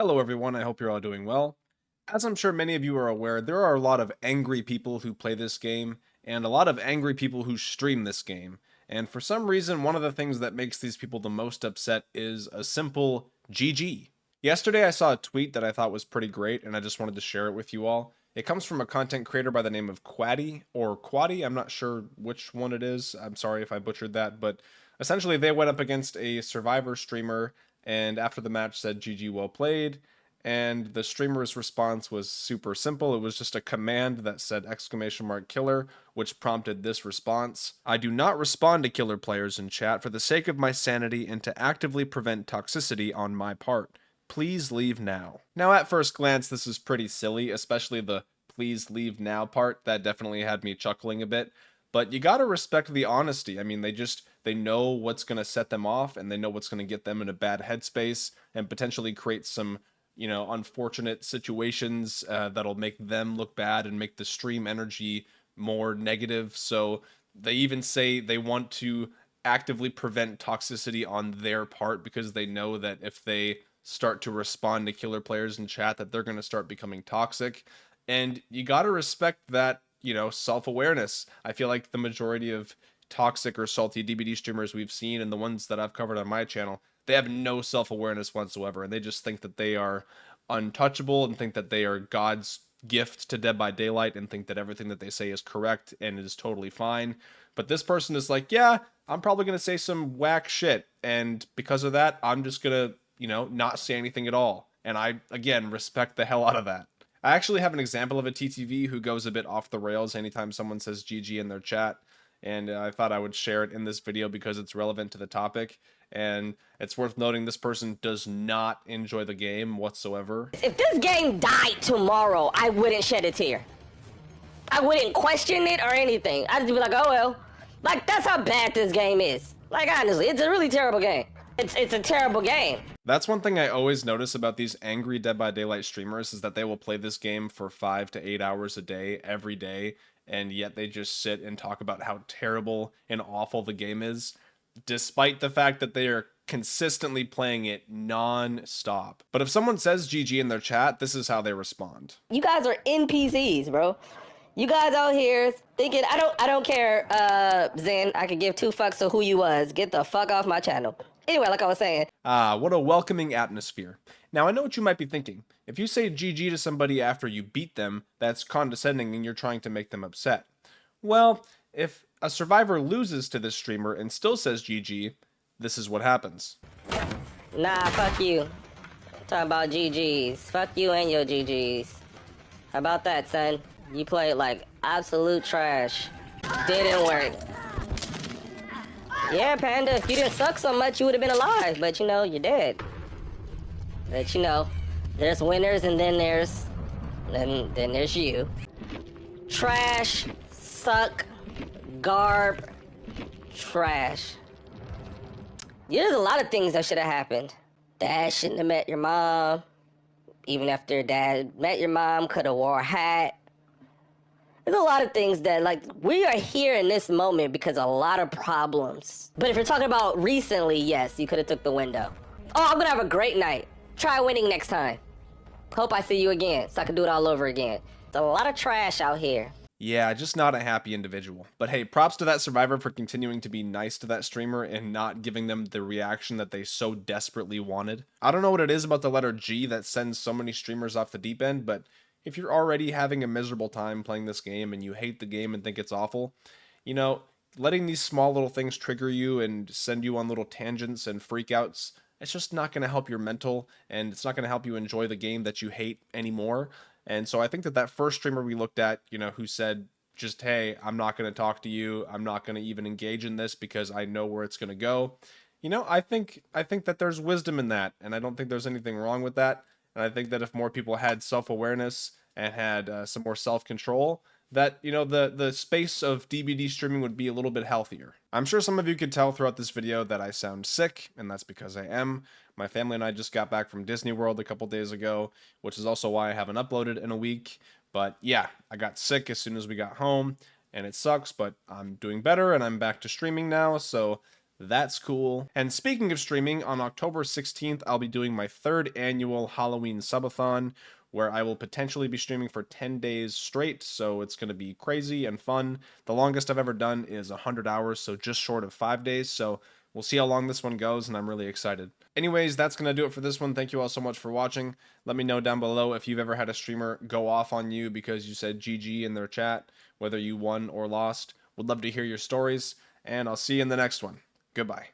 Hello everyone, I hope you're all doing well. As I'm sure many of you are aware, there are a lot of angry people who play this game, and a lot of angry people who stream this game. And for some reason, one of the things that makes these people the most upset is a simple GG. Yesterday I saw a tweet that I thought was pretty great, and I just wanted to share it with you all. It comes from a content creator by the name of Quaddy, or Quaddy, I'm not sure which one it is, I'm sorry if I butchered that, but essentially they went up against a Survivor streamer and after the match said GG well played, and the streamer's response was super simple. It was just a command that said exclamation mark killer, which prompted this response. I do not respond to killer players in chat for the sake of my sanity and to actively prevent toxicity on my part. Please leave now. Now at first glance this is pretty silly, especially the please leave now part. That definitely had me chuckling a bit. But you gotta respect the honesty. I mean, they know what's gonna set them off, and they know what's gonna get them in a bad headspace, and potentially create some, unfortunate situations that'll make them look bad and make the stream energy more negative. So they even say they want to actively prevent toxicity on their part because they know that if they start to respond to killer players in chat, that they're gonna start becoming toxic. And you gotta respect that self-awareness. I feel like the majority of toxic or salty DBD streamers we've seen and the ones that I've covered on my channel, they have no self-awareness whatsoever, and they just think that they are untouchable and think that they are God's gift to Dead by Daylight and think that everything that they say is correct and is totally fine. But this person is like, yeah, I'm probably going to say some whack shit, and because of that, I'm just going to, not say anything at all. And I, again, respect the hell out of that. I actually have an example of a TTV who goes a bit off the rails anytime someone says GG in their chat, and I thought I would share it in this video because it's relevant to the topic, and it's worth noting this person does not enjoy the game whatsoever. If this game died tomorrow, I wouldn't shed a tear. I wouldn't question it or anything. I'd just be like, oh well. Like, that's how bad this game is. Like, honestly, it's a really terrible game. It's a terrible game. That's one thing I always notice about these angry Dead by Daylight streamers is that they will play this game for 5 to 8 hours a day, every day, and yet they just sit and talk about how terrible and awful the game is, despite the fact that they are consistently playing it non-stop. But if someone says GG in their chat, this is how they respond. You guys are NPCs, bro. You guys out here thinking, I don't care, Zen, I could give two fucks to who you was. Get the fuck off my channel. Anyway, like I was saying. What a welcoming atmosphere. Now, I know what you might be thinking. If you say GG to somebody after you beat them, that's condescending and you're trying to make them upset. Well, if a survivor loses to this streamer and still says GG, this is what happens. Nah, fuck you. Talking about GGs. Fuck you and your GGs. How about that, son? You played like absolute trash. Didn't work. Yeah, Panda, if you didn't suck so much, you would have been alive. But, you're dead. But, there's winners and then there's you. Trash, suck, garb, trash. Yeah, there's a lot of things that should have happened. Dad shouldn't have met your mom. Even after Dad met your mom, could have wore a hat. There's a lot of things that, we are here in this moment because of a lot of problems. But if you're talking about recently, yes, you could have took the window. Oh, I'm gonna have a great night. Try winning next time. Hope I see you again, so I can do it all over again. There's a lot of trash out here. Yeah, just not a happy individual. But hey, props to that survivor for continuing to be nice to that streamer and not giving them the reaction that they so desperately wanted. I don't know what it is about the letter G that sends so many streamers off the deep end, but if you're already having a miserable time playing this game and you hate the game and think it's awful, letting these small little things trigger you and send you on little tangents and freakouts, it's just not going to help your mental, and it's not going to help you enjoy the game that you hate anymore. And so I think that first streamer we looked at, who said just, hey, I'm not going to talk to you, I'm not going to even engage in this because I know where it's going to go. I think that there's wisdom in that, and I don't think there's anything wrong with that. And I think that if more people had self-awareness and had some more self-control, that, the space of DBD streaming would be a little bit healthier. I'm sure some of you could tell throughout this video that I sound sick, and that's because I am. My family and I just got back from Disney World a couple days ago, which is also why I haven't uploaded in a week. But yeah, I got sick as soon as we got home, and it sucks, but I'm doing better, and I'm back to streaming now, so That's cool. And speaking of streaming, on October 16th, I'll be doing my third annual Halloween subathon, where I will potentially be streaming for 10 days straight, so it's going to be crazy and fun. The longest I've ever done is 100 hours, so just short of 5 days, so we'll see how long this one goes, and I'm really excited. Anyways, that's going to do it for this one. Thank you all so much for watching. Let me know down below if you've ever had a streamer go off on you because you said GG in their chat, whether you won or lost. Would love to hear your stories, and I'll see you in the next one. Goodbye.